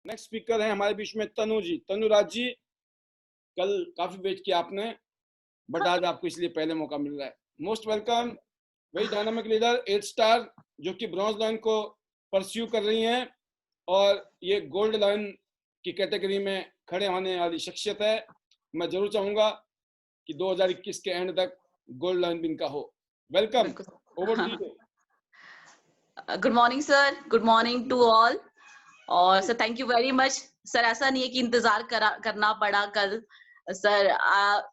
Next speaker है हमारे बीच में तनु जी। तनुराज जी, कल काफी वेट किया आपने, बट आज आपको इसलिए पहले मौका मिल रहा है। Most welcome. Very dynamic leader, 8 star, जो कि ब्रॉन्ज लाइन को परस्यू कर रही हैं और ये गोल्ड लाइन की कैटेगरी में खड़े होने वाली शख्सियत है। मैं जरूर चाहूंगा कि 2021 के एंड तक गोल्ड लाइन भी इनका हो। Welcome, over to you. Good morning sir, good morning to all. और sir thank you very much sir. ऐसा नहीं है कि इंतजार करना पड़ा कल सर,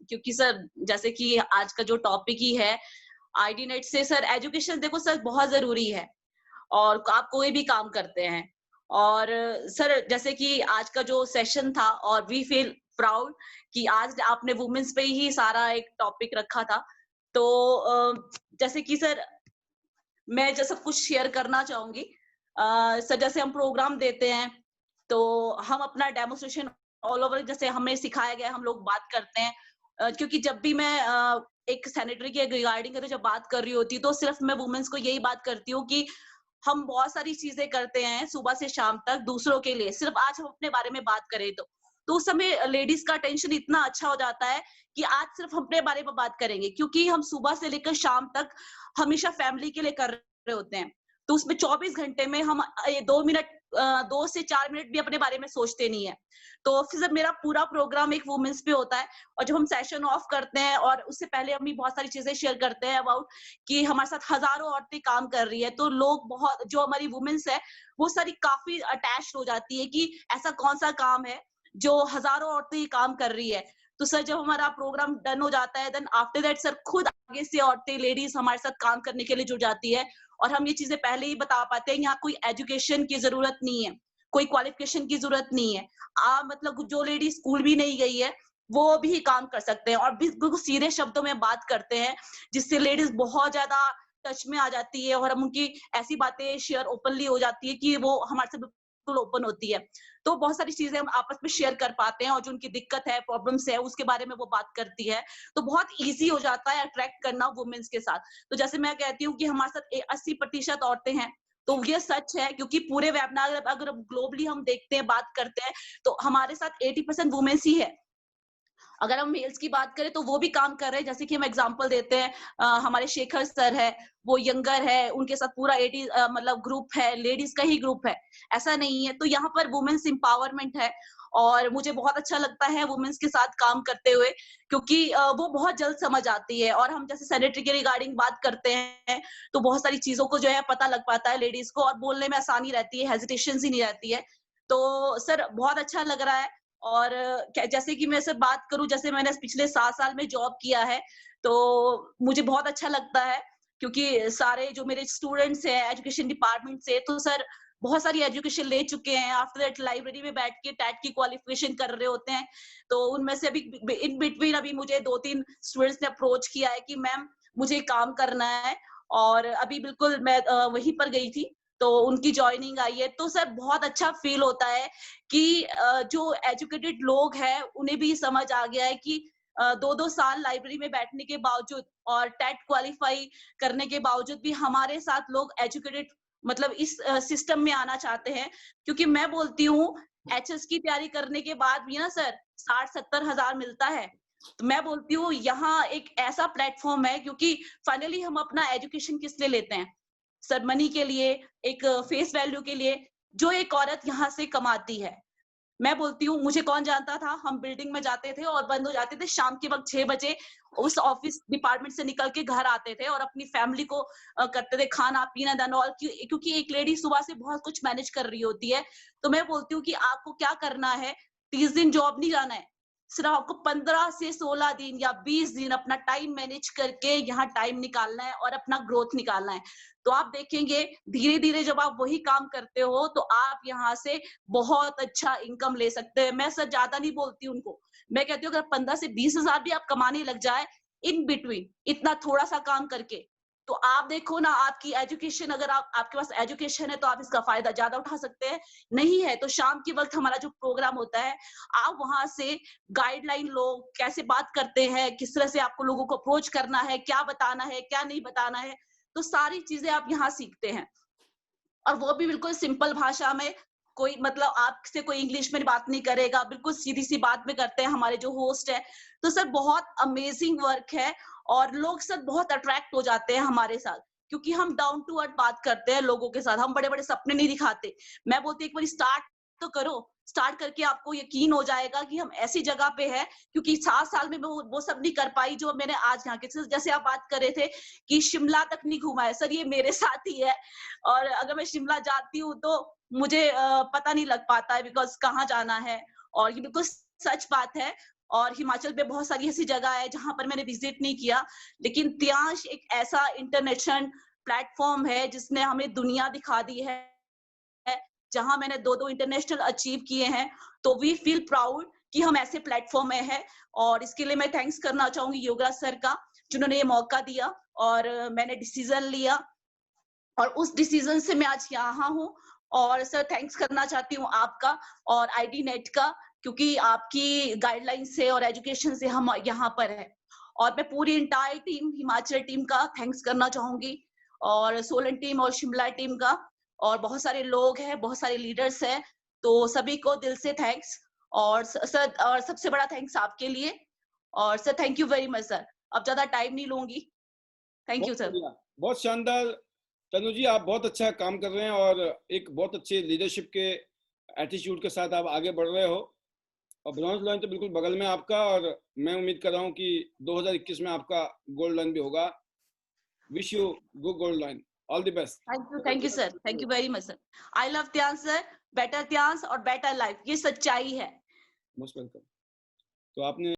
क्योंकि सर जैसे कि आज का जो टॉपिक ही है आईडी नेट से सर, एजुकेशन देखो सर बहुत जरूरी है और आप कोई भी काम करते हैं। और सर जैसे कि आज का जो सेशन था और वी फील प्राउड कि आज आपने वुमेन्स पे ही सारा एक टॉपिक रखा था। तो जैसे कि सर मैं जैसा कुछ शेयर करना चाहूंगी। सर जैसे हम प्रोग्राम देते हैं तो हम अपना डेमोन्स्ट्रेशन ऑल ओवर जैसे हमें सिखाया गया, हम लोग बात करते हैं। क्योंकि जब भी मैं एक सैनिटरी के रिगार्डिंग जब बात कर रही होती तो सिर्फ मैं वुमेन्स को यही बात करती हूँ कि हम बहुत सारी चीजें करते हैं सुबह से शाम तक दूसरों के लिए। सिर्फ आज हम अपने बारे में बात करें तो उस समय लेडीज का टेंशन इतना अच्छा हो जाता है कि आज सिर्फ हम अपने बारे में बात करेंगे, क्योंकि हम सुबह से लेकर शाम तक हमेशा फैमिली के लिए कर रहे होते हैं। तो उसमें 24 घंटे में हम 2 से 4 मिनट भी अपने बारे में सोचते नहीं है। तो फिर जब मेरा पूरा प्रोग्राम एक वुमेन्स पे होता है और जब हम सेशन ऑफ करते हैं और उससे पहले हम भी बहुत सारी चीजें शेयर करते हैं अबाउट कि हमारे साथ हजारों औरतें काम कर रही है, तो लोग बहुत जो हमारी वुमेन्स है वो सारी काफी अटैच हो जाती है कि ऐसा कौन सा काम है जो हजारों औरतें काम कर रही है। तो सर जब हमारा प्रोग्राम डन हो जाता है देन आफ्टर दैट सर खुद आगे से औरतें लेडीज हमारे साथ काम करने के लिए जुड़ जाती है और हम ये चीजें पहले ही बता पाते हैं। यहाँ कोई एजुकेशन की जरूरत नहीं है, कोई क्वालिफिकेशन की जरूरत नहीं है। मतलब जो लेडी स्कूल भी नहीं गई है वो भी काम कर सकते हैं और बिल्कुल सीधे शब्दों में बात करते हैं जिससे लेडीज बहुत ज्यादा टच में आ जाती है और हम उनकी ऐसी बातें शेयर ओपनली हो जाती है कि वो हमारे से बिल्कुल ओपन होती है। तो बहुत सारी चीजें हम आपस में शेयर कर पाते हैं और जो उनकी दिक्कत है, प्रॉब्लम्स है, उसके बारे में वो बात करती है। तो बहुत ईजी हो जाता है अट्रैक्ट करना वुमेन्स के साथ। तो जैसे मैं कहती हूँ कि हमारे साथ 80% औरतें हैं, तो ये सच है क्योंकि पूरे वेबिनार अगर ग्लोबली हम देखते हैं, बात करते हैं, तो हमारे साथ 80% वुमेन्स ही है। अगर हम मेल्स की बात करें तो वो भी काम कर रहे हैं। जैसे कि हम एग्जांपल देते हैं, हमारे शेखर सर है, वो यंगर है, उनके साथ पूरा 80 मतलब ग्रुप है, लेडीज का ही ग्रुप है, ऐसा नहीं है। तो यहाँ पर वुमेन्स एम्पावरमेंट है और मुझे बहुत अच्छा लगता है वुमेन्स के साथ काम करते हुए, क्योंकि वो बहुत जल्द समझ आती है। और हम जैसे सैनिटरी के रिगार्डिंग बात करते हैं तो बहुत सारी चीजों को जो है पता लग पाता है लेडीज को और बोलने में आसानी रहती है, हेजिटेशन ही नहीं रहती है। तो सर बहुत अच्छा लग रहा है। और जैसे कि मैं सर बात करूं, जैसे मैंने पिछले 7 साल में जॉब किया है तो मुझे बहुत अच्छा लगता है, क्योंकि सारे जो मेरे स्टूडेंट्स हैं एजुकेशन डिपार्टमेंट से, तो सर बहुत सारी एजुकेशन ले चुके हैं। आफ्टर दैट लाइब्रेरी में बैठ के टैट की क्वालिफिकेशन कर रहे होते हैं। तो उनमें से अभी इन बिटवीन अभी मुझे 2-3 स्टूडेंट्स ने अप्रोच किया है कि मैम मुझे काम करना है, और अभी बिल्कुल मैं वहीं पर गई थी तो उनकी ज्वाइनिंग आई है। तो सर बहुत अच्छा फील होता है कि जो एजुकेटेड लोग हैं उन्हें भी समझ आ गया है कि 2-2 साल लाइब्रेरी में बैठने के बावजूद और टेट क्वालिफाई करने के बावजूद भी हमारे साथ लोग एजुकेटेड मतलब इस सिस्टम में आना चाहते हैं। क्योंकि मैं बोलती हूँ एचएस की तैयारी करने के बाद भी ना सर 60-70 हजार मिलता है। तो मैं बोलती हूँ यहाँ एक ऐसा प्लेटफॉर्म है, क्योंकि फाइनली हम अपना एजुकेशन किस लिए लेते हैं? सर मनी के लिए, एक फेस वैल्यू के लिए, जो एक औरत यहाँ से कमाती है। मैं बोलती हूँ मुझे कौन जानता था, हम बिल्डिंग में जाते थे और बंद हो जाते थे शाम के वक्त 6 बजे, उस ऑफिस डिपार्टमेंट से निकल के घर आते थे और अपनी फैमिली को करते थे खाना पीना देन ऑल, क्योंकि एक लेडी सुबह से बहुत कुछ मैनेज कर रही होती है। तो मैं बोलती हूँ कि आपको क्या करना है, 30 दिन जॉब नहीं जाना है, सिर्फ आपको 15 से 16 दिन या 20 दिन अपना टाइम मैनेज करके यहाँ टाइम निकालना है और अपना ग्रोथ निकालना है। तो आप देखेंगे धीरे धीरे जब आप वही काम करते हो तो आप यहाँ से बहुत अच्छा इनकम ले सकते हैं। मैं सर ज्यादा नहीं बोलती उनको, मैं कहती हूँ अगर 15 से 20 हजार भी आप कमाने लग जाए इन बिटवीन इतना थोड़ा सा काम करके, तो आप देखो ना आपकी एजुकेशन, अगर आपके पास एजुकेशन है तो आप इसका फायदा ज्यादा उठा सकते हैं। नहीं है तो शाम के वक्त हमारा जो प्रोग्राम होता है आप वहां से गाइडलाइन लो, कैसे बात करते हैं, किस तरह से आपको लोगों को अप्रोच करना है, क्या बताना है क्या नहीं बताना है, तो सारी चीजें आप यहाँ सीखते हैं और वो भी बिल्कुल सिंपल भाषा में। कोई मतलब आपसे कोई इंग्लिश में बात नहीं करेगा, बिल्कुल सीधी सी बात में करते हैं हमारे जो होस्ट है। तो सर बहुत अमेजिंग वर्क है और लोग सर बहुत अट्रैक्ट हो जाते हैं हमारे साथ, क्योंकि हम डाउन टू अर्थ बात करते हैं लोगों के साथ, हम बड़े बड़े सपने नहीं दिखाते। मैं बोलती एक बार स्टार्ट तो करो, स्टार्ट करके आपको यकीन हो जाएगा कि हम ऐसी जगह पे है, क्योंकि 7 साल में मैं वो सब नहीं कर पाई जो मैंने आज यहाँ के, जैसे आप बात कर रहे थे कि शिमला तक नहीं घूमा है, सर ये मेरे साथ ही है। और अगर मैं शिमला जाती हूँ तो मुझे पता नहीं लग पाता है बिकॉज कहाँ जाना है, और ये बिल्कुल सच बात है। और हिमाचल में बहुत सारी ऐसी जगह है जहां पर मैंने विजिट नहीं किया, लेकिन त्यांश एक ऐसा इंटरनेशनल प्लेटफॉर्म है जिसने हमें दुनिया दिखा दी है, जहां मैंने 2-2 इंटरनेशनल अचीव किए हैं। तो वी फील प्राउड कि हम ऐसे प्लेटफॉर्म में हैं, और इसके लिए मैं थैंक्स करना चाहूंगी योगराज सर का, जिन्होंने ये मौका दिया और मैंने डिसीजन लिया, और उस डिसीजन से मैं आज यहाँ हूँ। और सर थैंक्स करना चाहती हूँ आपका और आईडी नेट का, क्योंकि आपकी गाइडलाइन से और एजुकेशन से हम यहाँ पर हैं। और मैं पूरी इंटायर टीम, हिमाचल टीम का थैंक्स करना चाहूंगी, और सोलन टीम और शिमला टीम का, और बहुत सारे लोग हैं, बहुत सारे लीडर्स हैं, तो सभी को दिल से थैंक्स। और सर, और सबसे बड़ा थैंक्स आपके लिए। और sir thank you very much sir, अब ज्यादा टाइम नहीं लूंगी। थैंक यू बहुत सर। बढ़िया, बहुत शानदार। तनु जी आप बहुत अच्छा काम कर रहे हैं और एक बहुत अच्छे लीडरशिप के एटीट्यूड के साथ आप आगे बढ़ रहे हो, और ब्रॉन्ज लाइन तो बिल्कुल बगल में आपका, और मैं उम्मीद कर रहा हूँ कि 2021 में आपका गोल्ड लाइन भी होगा। Wish you good gold line, all the best. Thank you sir, thank you very much sir. I love त्यांश सर, बेटर त्यांश और बेटर लाइफ, ये सच्चाई है। Most welcome. तो आपने